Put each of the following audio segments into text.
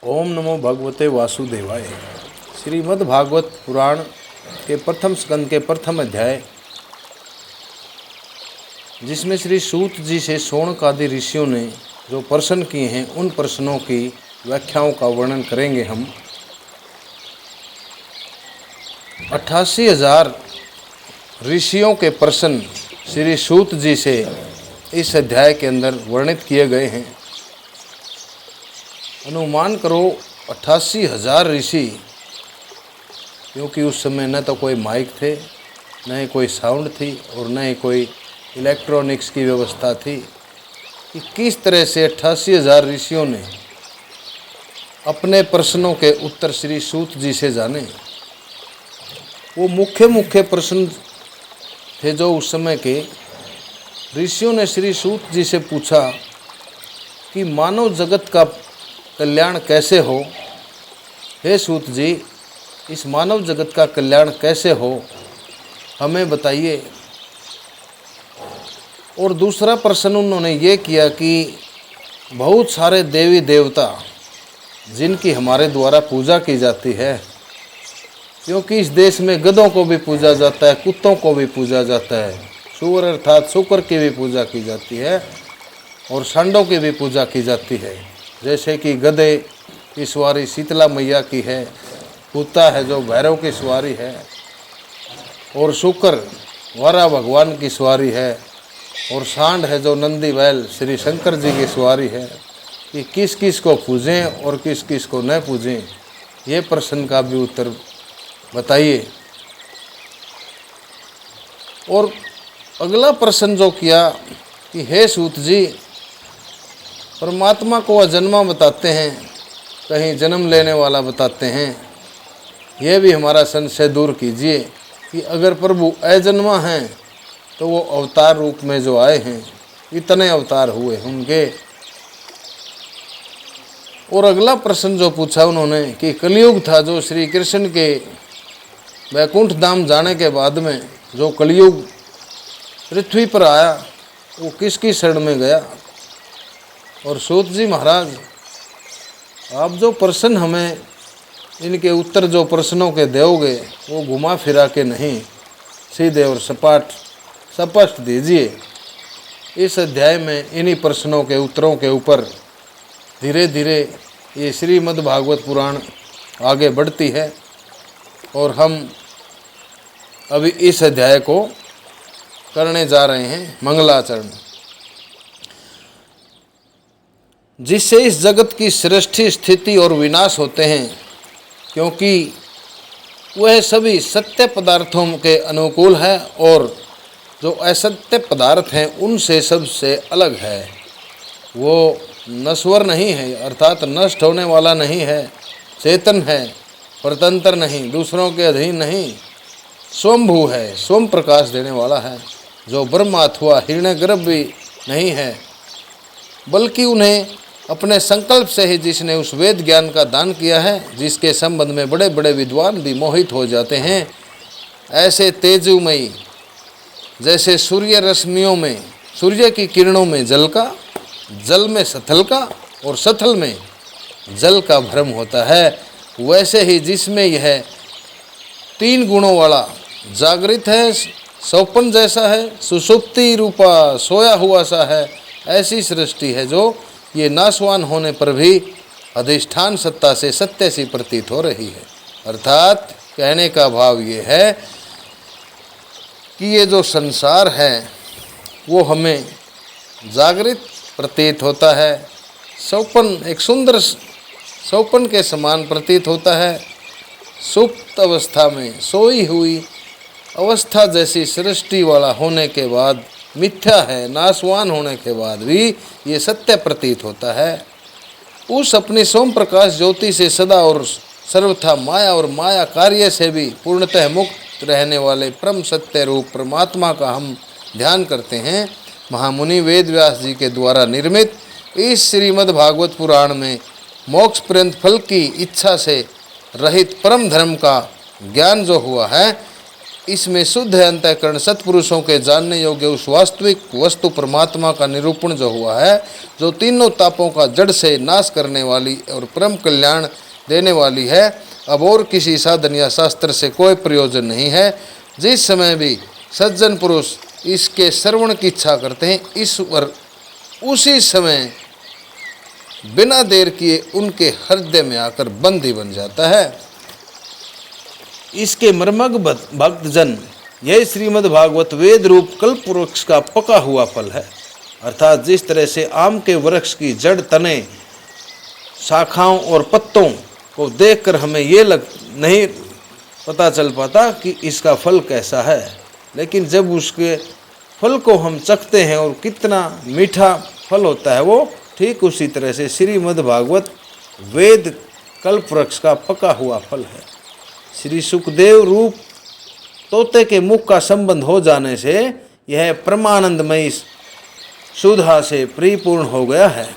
ओम नमो भगवते वासुदेवाय। श्रीमद् भागवत पुराण के प्रथम स्कंद के प्रथम अध्याय, जिसमें श्री सूत जी से शौनक आदि ऋषियों ने जो प्रश्न किए हैं, उन प्रश्नों की व्याख्याओं का वर्णन करेंगे हम। 88,000 ऋषियों के प्रश्न श्री सूत जी से इस अध्याय के अंदर वर्णित किए गए हैं। अनुमान करो 88,000 ऋषि, क्योंकि उस समय न तो कोई माइक थे, न ही कोई साउंड थी और न ही कोई इलेक्ट्रॉनिक्स की व्यवस्था थी कि किस तरह से 88,000 ऋषियों ने अपने प्रश्नों के उत्तर श्री सूत जी से जाने। वो मुख्य प्रश्न थे जो उस समय के ऋषियों ने श्री सूत जी से पूछा कि मानव जगत का कल्याण कैसे हो। हे सूत जी, इस मानव जगत का कल्याण कैसे हो, हमें बताइए। और दूसरा प्रश्न उन्होंने ये किया कि बहुत सारे देवी देवता जिनकी हमारे द्वारा पूजा की जाती है, क्योंकि इस देश में गधों को भी पूजा जाता है, कुत्तों को भी पूजा जाता है, सूअर अर्थात शुक्र की भी पूजा की जाती है और सांडों की भी पूजा की जाती है। जैसे कि गधे की सवारी शीतला मैया की है, कुत्ता है जो भैरव की सवारी है, और शुक्र वारा भगवान की सवारी है, और सांड है जो नंदी बैल श्री शंकर जी की सवारी है। कि किस किस को पूजें और किस किस को न पूजें, ये प्रश्न का भी उत्तर बताइए। और अगला प्रश्न जो किया कि हे सूत जी, परमात्मा को अजन्मा बताते हैं, कहीं जन्म लेने वाला बताते हैं, यह भी हमारा संशय दूर कीजिए कि अगर प्रभु अजन्मा हैं तो वो अवतार रूप में जो आए हैं, इतने अवतार हुए उनके। और अगला प्रश्न जो पूछा उन्होंने कि कलयुग था जो श्री कृष्ण के वैकुंठ धाम जाने के बाद में जो कलयुग पृथ्वी पर आया, वो किसकी शरण में गया। और सूत जी महाराज, आप जो प्रश्न हमें इनके उत्तर जो प्रश्नों के दोगे, वो घुमा फिरा के नहीं, सीधे और स्पष्ट दीजिए। इस अध्याय में इन्हीं प्रश्नों के उत्तरों के ऊपर धीरे धीरे ये श्रीमद् भागवत पुराण आगे बढ़ती है, और हम अभी इस अध्याय को करने जा रहे हैं मंगलाचरण, जिससे इस जगत की सृष्टि स्थिति और विनाश होते हैं, क्योंकि वह सभी सत्य पदार्थों के अनुकूल है और जो असत्य पदार्थ हैं उनसे सबसे अलग है। वो नश्वर नहीं है, अर्थात नष्ट होने वाला नहीं है, चेतन है, स्वतंत्र नहीं, दूसरों के अधीन नहीं, स्वयंभू है, स्वयं प्रकाश देने वाला है, जो ब्रह्म अथवा हिरण्यगर्भ भी नहीं है, बल्कि उन्हें अपने संकल्प से ही जिसने उस वेद ज्ञान का दान किया है, जिसके संबंध में बड़े बड़े विद्वान भी मोहित हो जाते हैं। ऐसे तेजोमयी जैसे सूर्य रश्मियों में, सूर्य की किरणों में जल का, जल में सथल का और सथल में जल का भ्रम होता है, वैसे ही जिसमें यह 3 गुणों वाला जागृत है, स्वप्न जैसा है, सुषुप्ति रूपा सोया हुआ सा है, ऐसी सृष्टि है जो ये नाशवान होने पर भी अधिष्ठान सत्ता से सत्य सी प्रतीत हो रही है। अर्थात कहने का भाव ये है कि ये जो संसार है वो हमें जागृत प्रतीत होता है, स्वप्न एक सुंदर स्वप्न के समान प्रतीत होता है, सुप्त अवस्था में सोई हुई अवस्था जैसी सृष्टि वाला होने के बाद मिथ्या है, नाशवान होने के बाद भी ये सत्य प्रतीत होता है। उस अपनी सोम प्रकाश ज्योति से सदा और सर्वथा माया और माया कार्य से भी पूर्णतः मुक्त रहने वाले परम सत्य रूप परमात्मा का हम ध्यान करते हैं। महामुनि वेद व्यास जी के द्वारा निर्मित इस श्रीमद् भागवत पुराण में मोक्ष पर्यंत फल की इच्छा से रहित परम धर्म का ज्ञान जो हुआ है, इसमें शुद्ध है अंतःकरण सत्पुरुषों के जानने योग्य उस वास्तविक वस्तु परमात्मा का निरूपण जो हुआ है, जो तीनों तापों का जड़ से नाश करने वाली और परम कल्याण देने वाली है। अब और किसी साधन या शास्त्र से कोई प्रयोजन नहीं है। जिस समय भी सज्जन पुरुष इसके श्रवण की इच्छा करते हैं, ईश्वर उसी समय बिना देर किए उनके हृदय में आकर बंदी बन जाता है। इसके मर्मज्ञ भक्तजन, यह श्रीमद् भागवत वेद रूप कल्प वृक्ष का पका हुआ फल है। अर्थात जिस तरह से आम के वृक्ष की जड़, तने, शाखाओं और पत्तों को देखकर हमें ये नहीं पता चल पाता कि इसका फल कैसा है, लेकिन जब उसके फल को हम चखते हैं और कितना मीठा फल होता है वो, ठीक उसी तरह से श्रीमद् भागवत वेद कल्प वृक्ष का पका हुआ फल है। श्री सुखदेव रूप तोते के मुख का संबंध हो जाने से यह परमानंदमयी सुधा से परिपूर्ण हो गया है।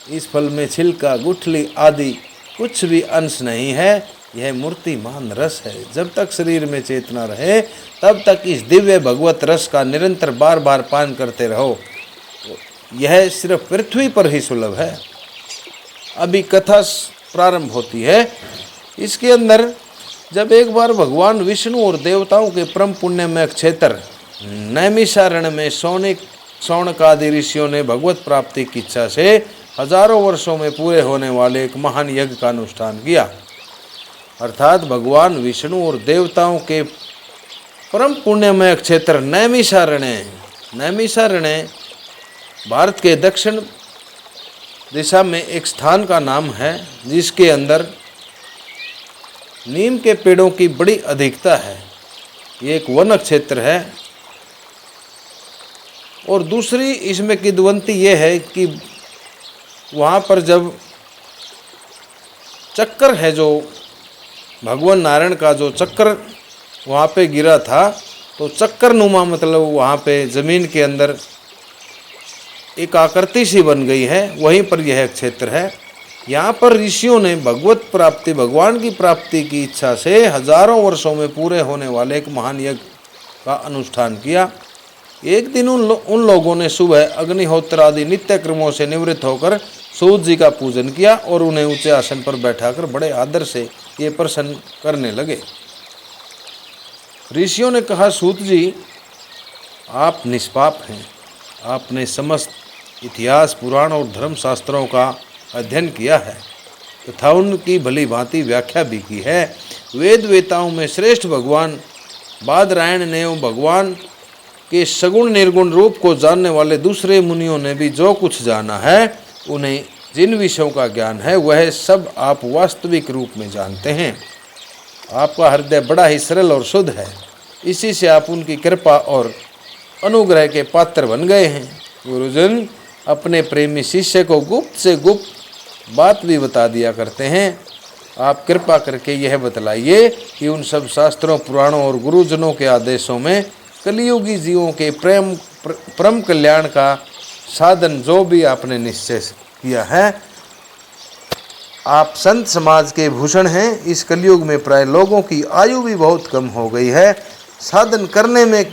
इस फल में छिलका, गुठली आदि कुछ भी अंश नहीं है। यह मूर्तिमान रस है। जब तक शरीर में चेतना रहे तब तक इस दिव्य भगवत रस का निरंतर बार बार पान करते रहो। यह सिर्फ पृथ्वी पर ही सुलभ है। अभी कथा प्रारंभ होती है। इसके अंदर जब एक बार भगवान विष्णु और देवताओं के परम पुण्यमय क्षेत्र नैमिषारण्य में शौनक आदि ऋषियों ने भगवत प्राप्ति की इच्छा से हजारों वर्षों में पूरे होने वाले एक महान यज्ञ का अनुष्ठान किया। अर्थात भगवान विष्णु और देवताओं के परम पुण्यमय क्षेत्र नैमिषारण्य भारत के दक्षिण दिशा में एक स्थान का नाम है, जिसके अंदर नीम के पेड़ों की बड़ी अधिकता है। ये एक वन क्षेत्र है। और दूसरी इसमें किदवंती ये है कि वहाँ पर जब चक्कर है, जो भगवान नारायण का जो चक्कर वहाँ पे गिरा था, तो चक्कर नुमा मतलब वहाँ पे ज़मीन के अंदर एक आकृति सी बन गई है। वहीं पर यह क्षेत्र है। यहाँ पर ऋषियों ने भगवत प्राप्ति, भगवान की प्राप्ति की इच्छा से हजारों वर्षों में पूरे होने वाले एक महान यज्ञ का अनुष्ठान किया। एक दिन उन लोगों ने सुबह अग्निहोत्र आदि नित्य कर्मों से निवृत्त होकर सूर्य जी का पूजन किया और उन्हें ऊंचे आसन पर बैठाकर बड़े आदर से ये प्रसन्न करने लगे। ऋषियों ने कहा, सूत जी, आप निष्पाप हैं। आपने समस्त इतिहास, पुराण और धर्म शास्त्रों का अध्ययन किया है तथा उनकी भली भांति व्याख्या भी की है। वेद वेताओं में श्रेष्ठ भगवान बादरायण ने भगवान के सगुण निर्गुण रूप को जानने वाले दूसरे मुनियों ने भी जो कुछ जाना है, उन्हें जिन विषयों का ज्ञान है, वह सब आप वास्तविक रूप में जानते हैं। आपका हृदय बड़ा ही सरल और शुद्ध है। इसी से आप उनकी कृपा और अनुग्रह के पात्र बन गए हैं। गुरुजन अपने प्रेमी शिष्य को गुप्त से गुप्त बात भी बता दिया करते हैं। आप कृपा करके यह बतलाइए कि उन सब शास्त्रों, पुराणों और गुरुजनों के आदेशों में कलियुगी जीवों के परम कल्याण का साधन जो भी आपने निश्चय किया है। आप संत समाज के भूषण हैं। इस कलयुग में प्राय लोगों की आयु भी बहुत कम हो गई है। साधन करने में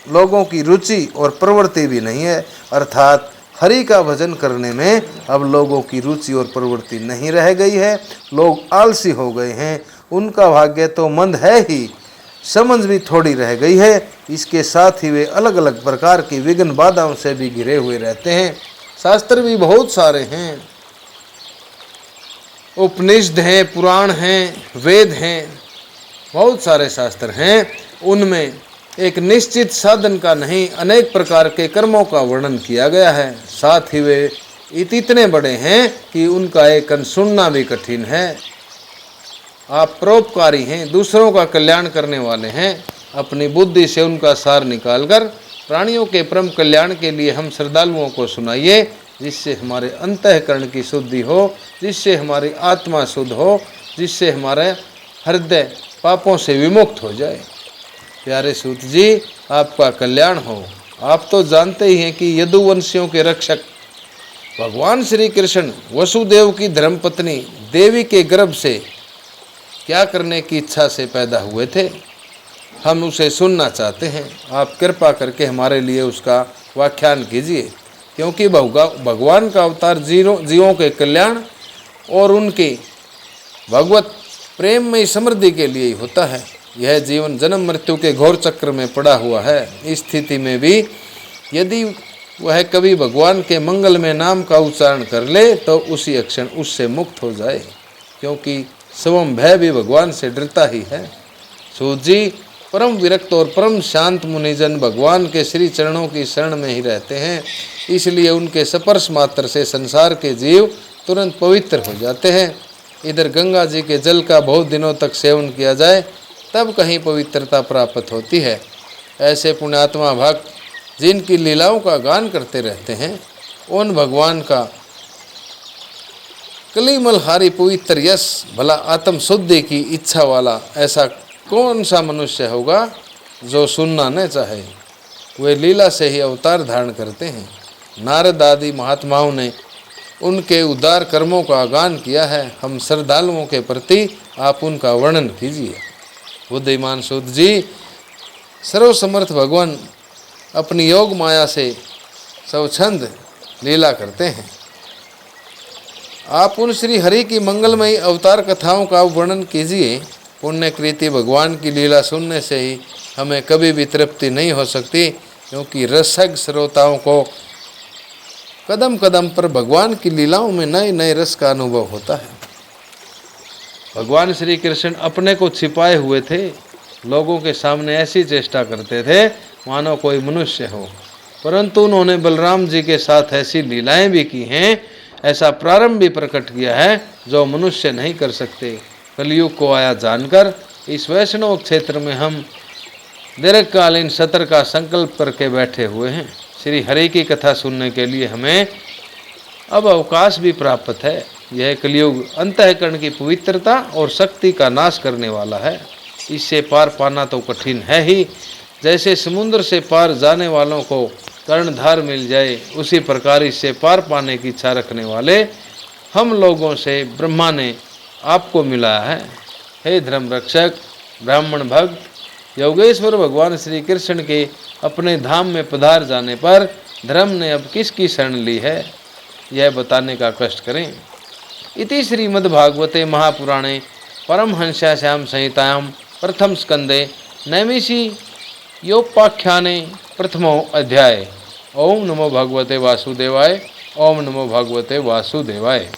लोगों की रुचि और प्रवृत्ति भी नहीं है। अर्थात हरि का भजन करने में अब लोगों की रुचि और प्रवृत्ति नहीं रह गई है। लोग आलसी हो गए हैं। उनका भाग्य तो मंद है ही, समझ भी थोड़ी रह गई है। इसके साथ ही वे अलग अलग प्रकार की विघ्न बाधाओं से भी घिरे हुए रहते हैं। शास्त्र भी बहुत सारे हैं, उपनिषद हैं, पुराण हैं, वेद हैं, बहुत सारे शास्त्र हैं। उनमें एक निश्चित साधन का नहीं, अनेक प्रकार के कर्मों का वर्णन किया गया है। साथ ही वे इतने बड़े हैं कि उनका एक अंश सुनना भी कठिन है। आप परोपकारी हैं, दूसरों का कल्याण करने वाले हैं। अपनी बुद्धि से उनका सार निकालकर प्राणियों के परम कल्याण के लिए हम श्रद्धालुओं को सुनाइए, जिससे हमारे अंतःकरण की शुद्धि हो, जिससे हमारी आत्मा शुद्ध हो, जिससे हमारे हृदय पापों से विमुक्त हो जाए। प्यारे सूत जी, आपका कल्याण हो। आप तो जानते ही हैं कि यदुवंशियों के रक्षक भगवान श्री कृष्ण वसुदेव की धर्मपत्नी देवी के गर्भ से क्या करने की इच्छा से पैदा हुए थे। हम उसे सुनना चाहते हैं। आप कृपा करके हमारे लिए उसका व्याख्यान कीजिए, क्योंकि भगवान का अवतार जीवों के कल्याण और उनके भगवत प्रेममय समृद्धि के लिए ही होता है। यह जीवन जन्म मृत्यु के घोर चक्र में पड़ा हुआ है। इस स्थिति में भी यदि वह कभी भगवान के मंगल में नाम का उच्चारण कर ले तो उसी क्षण उससे मुक्त हो जाए, क्योंकि स्वयं भय भी भगवान से डरता ही है। सूत जी, परम विरक्त और परम शांत मुनिजन भगवान के श्री चरणों की शरण में ही रहते हैं, इसलिए उनके स्पर्श मात्र से संसार के जीव तुरंत पवित्र हो जाते हैं। इधर गंगा जी के जल का बहुत दिनों तक सेवन किया जाए तब कहीं पवित्रता प्राप्त होती है। ऐसे पुण्यात्मा भक्त जिनकी लीलाओं का गान करते रहते हैं, उन भगवान का कलिमलहारी पवित्र यश भला आत्म शुद्धि की इच्छा वाला ऐसा कौन सा मनुष्य होगा जो सुनना न चाहे। वे लीला से ही अवतार धारण करते हैं। नारद आदि महात्माओं ने उनके उदार कर्मों का गान किया है। हम श्रद्धालुओं के प्रति आप उनका वर्णन कीजिए। बुद्धिमान सूत जी, सर्वसमर्थ भगवान अपनी योग माया से स्वच्छंद लीला करते हैं। आप उन श्री हरि की मंगलमयी अवतार कथाओं का वर्णन कीजिए। पुण्यकृति भगवान की लीला सुनने से ही हमें कभी भी तृप्ति नहीं हो सकती, क्योंकि रसज्ञ श्रोताओं को कदम कदम पर भगवान की लीलाओं में नए नए रस का अनुभव होता है। भगवान श्री कृष्ण अपने को छिपाए हुए थे, लोगों के सामने ऐसी चेष्टा करते थे मानो कोई मनुष्य हो, परंतु उन्होंने बलराम जी के साथ ऐसी लीलाएं भी की हैं, ऐसा प्रारंभ भी प्रकट किया है जो मनुष्य नहीं कर सकते। कलयुग को आया जानकर इस वैष्णव क्षेत्र में हम दीर्घकालीन सत्र का संकल्प करके बैठे हुए हैं। श्री हरि की कथा सुनने के लिए हमें अब अवकाश भी प्राप्त है। यह कलयुग अंतःकरण की पवित्रता और शक्ति का नाश करने वाला है। इससे पार पाना तो कठिन है ही। जैसे समुद्र से पार जाने वालों को कर्णधार मिल जाए, उसी प्रकार इससे पार पाने की इच्छा रखने वाले हम लोगों से ब्रह्मा ने आपको मिला है। हे धर्म रक्षक ब्राह्मण भक्त, योगेश्वर भगवान श्री कृष्ण के अपने धाम में पधार जाने पर धर्म ने अब किसकी शरण ली है, यह बताने का कष्ट करें। इति श्रीमद्भागवते महापुराणे परमहंस्यां संहितायां प्रथम स्कंदे नैमिषि योपाख्याने प्रथमो अध्याय। ओम नमो भगवते वासुदेवाय। ओम नमो भगवते वासुदेवाय।